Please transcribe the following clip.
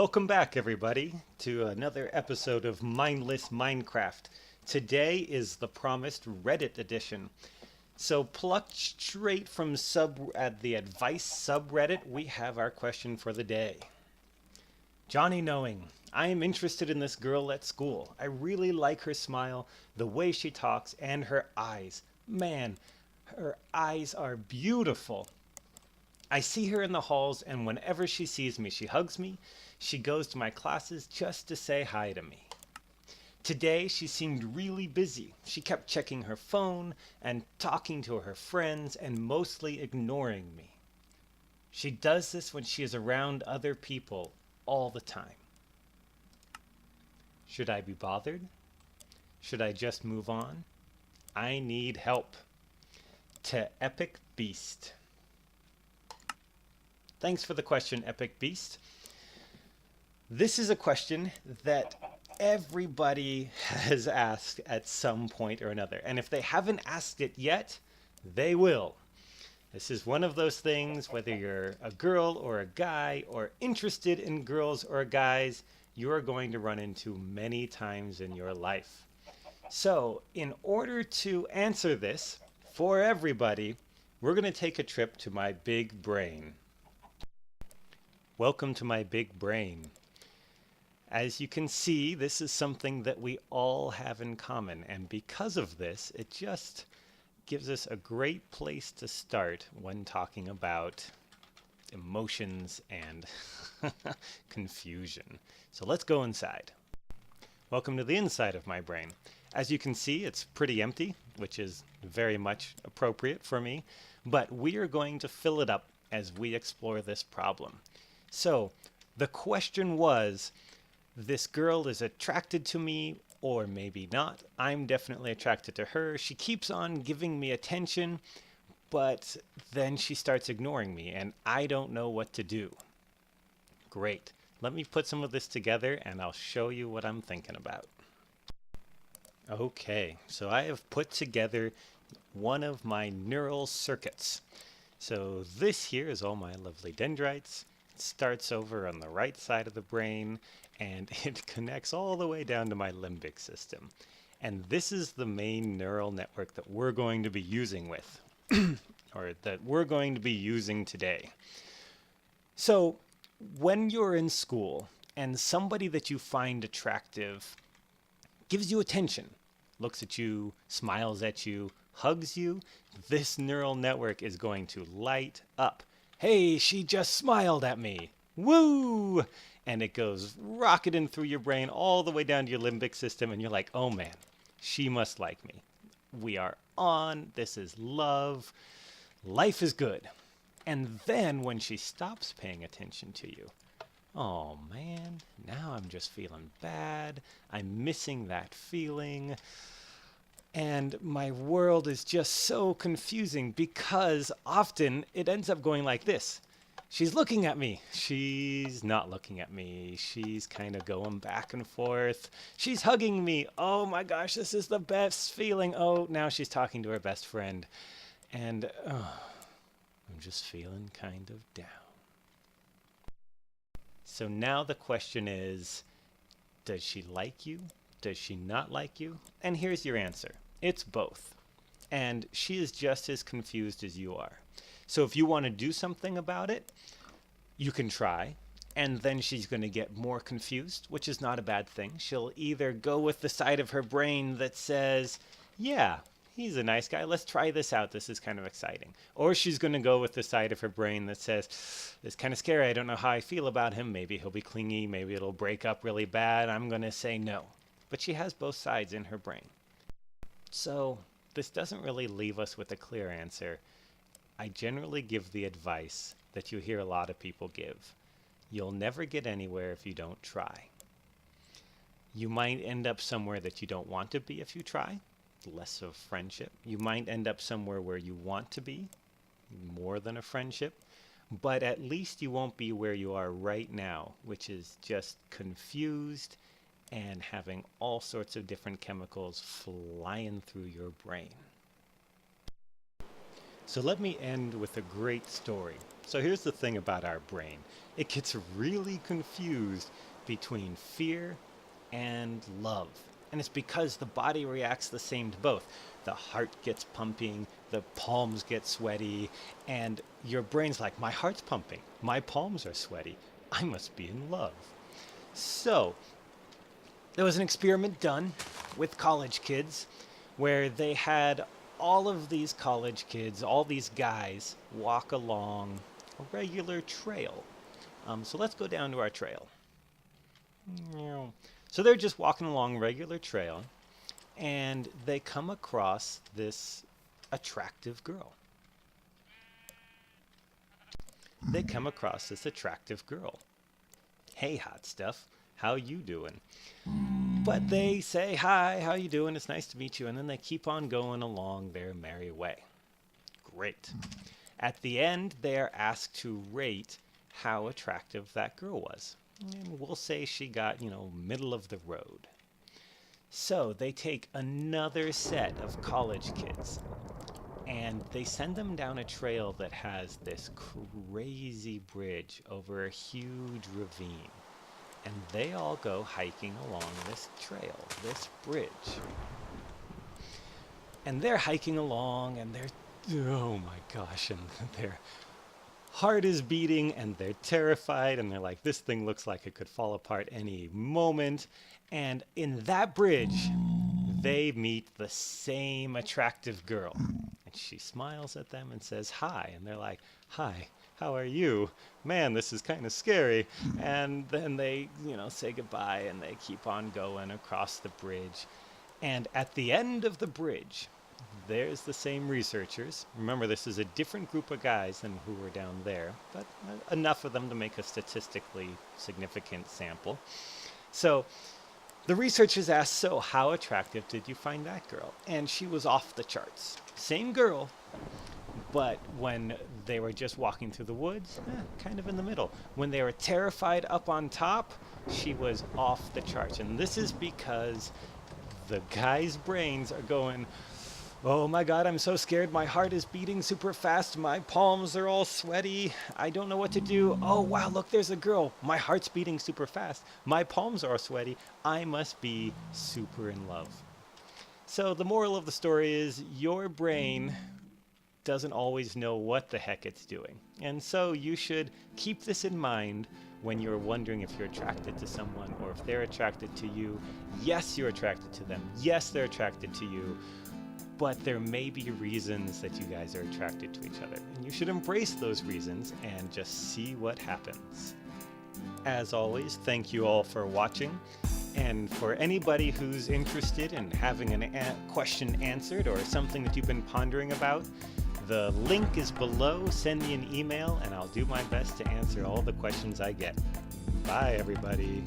Welcome back, everybody, to another episode of Mindless Minecraft. Today is the promised Reddit edition. So, plucked straight from the advice subreddit, we have our question for the day. Johnny Knowing, I am interested in this girl at school. I really like her smile, the way she talks, and her eyes. Man, her eyes are beautiful. I see her in the halls, and whenever she sees me, she hugs me. She goes to my classes just to say hi to me. Today, she seemed really busy. She kept checking her phone and talking to her friends and mostly ignoring me. She does this when she is around other people all the time. Should I be bothered? Should I just move on? I need help. To Epic Beast. Thanks for the question, Epic Beast. This is a question that everybody has asked at some point or another. And if they haven't asked it yet, they will. This is one of those things, whether you're a girl or a guy or interested in girls or guys, you are going to run into many times in your life. So, in order to answer this for everybody, we're going to take a trip to my big brain. Welcome to my big brain. As you can see, this is something that we all have in common, and because of this, it just gives us a great place to start when talking about emotions and confusion. So let's go inside. Welcome to the inside of my brain. As you can see, it's pretty empty, which is very much appropriate for me, but we are going to fill it up as we explore this problem. So, the question was, this girl is attracted to me, or maybe not. I'm definitely attracted to her. She keeps on giving me attention, but then she starts ignoring me, and I don't know what to do. Great. Let me put some of this together, and I'll show you what I'm thinking about. Okay, so I have put together one of my neural circuits. So this here is all my lovely dendrites. It starts over on the right side of the brain, and it connects all the way down to my limbic system. And this is the main neural network that we're going to be using with, or that we're going to be using today. So when you're in school and somebody that you find attractive gives you attention, looks at you, smiles at you, hugs you, this neural network is going to light up. Hey, she just smiled at me. Woo! And it goes rocketing through your brain all the way down to your limbic system, and you're like, oh man, she must like me. We are on. This is love. Life is good. And then when she stops paying attention to you, oh man, now I'm just feeling bad. I'm missing that feeling. And my world is just so confusing because often it ends up going like this. She's looking at me. She's not looking at me. She's kind of going back and forth. She's hugging me. Oh my gosh, this is the best feeling. Oh, now she's talking to her best friend. And I'm just feeling kind of down. So now the question is, does she like you? Does she not like you? And here's your answer. It's both. And she is just as confused as you are. So if you want to do something about it, you can try. And then she's going to get more confused, which is not a bad thing. She'll either go with the side of her brain that says, yeah, he's a nice guy. Let's try this out. This is kind of exciting. Or she's going to go with the side of her brain that says, it's kind of scary. I don't know how I feel about him. Maybe he'll be clingy. Maybe it'll break up really bad. I'm going to say no. But she has both sides in her brain. So this doesn't really leave us with a clear answer. I generally give the advice that you hear a lot of people give. You'll never get anywhere if you don't try. You might end up somewhere that you don't want to be if you try, less of friendship. You might end up somewhere where you want to be, more than a friendship. But at least you won't be where you are right now, which is just confused and having all sorts of different chemicals flying through your brain. So let me end with a great story. So here's the thing about our brain. It gets really confused between fear and love. And it's because the body reacts the same to both. The heart gets pumping, the palms get sweaty, and your brain's like, my heart's pumping, my palms are sweaty, I must be in love. So, there was an experiment done with college kids where they had all of these college kids, all these guys, walk along a regular trail. So let's go down to our trail. So they're just walking along a regular trail, and they come across this attractive girl. They come across this attractive girl. Hey, hot stuff, how you doing? But they say, hi, how you doing? It's nice to meet you. And then they keep on going along their merry way. Great. At the end, they are asked to rate how attractive that girl was. And we'll say she got, middle of the road. So they take another set of college kids and they send them down a trail that has this crazy bridge over a huge ravine. And they all go hiking along this trail, this bridge. And they're hiking along and oh my gosh, and their heart is beating and they're terrified and they're like, this thing looks like it could fall apart any moment. And in that bridge, they meet the same attractive girl. And she smiles at them and says, hi. And they're like, hi, how are you? Man, this is kind of scary. And then they, say goodbye and they keep on going across the bridge. And at the end of the bridge, there's the same researchers. Remember, this is a different group of guys than who were down there, but enough of them to make a statistically significant sample. So the researchers asked, so how attractive did you find that girl? And she was off the charts. Same girl, but when they were just walking through the woods, kind of in the middle. When they were terrified up on top, she was off the charts. And this is because the guys' brains are going, oh my God, I'm so scared. My heart is beating super fast. My palms are all sweaty. I don't know what to do. Oh wow, look, there's a girl. My heart's beating super fast. My palms are sweaty. I must be super in love. So the moral of the story is your brain doesn't always know what the heck it's doing. And so you should keep this in mind when you're wondering if you're attracted to someone or if they're attracted to you. Yes, you're attracted to them. Yes, they're attracted to you. But there may be reasons that you guys are attracted to each other. And you should embrace those reasons and just see what happens. As always, thank you all for watching. And for anybody who's interested in having a question answered or something that you've been pondering about, the link is below. Send me an email and I'll do my best to answer all the questions I get. Bye, everybody.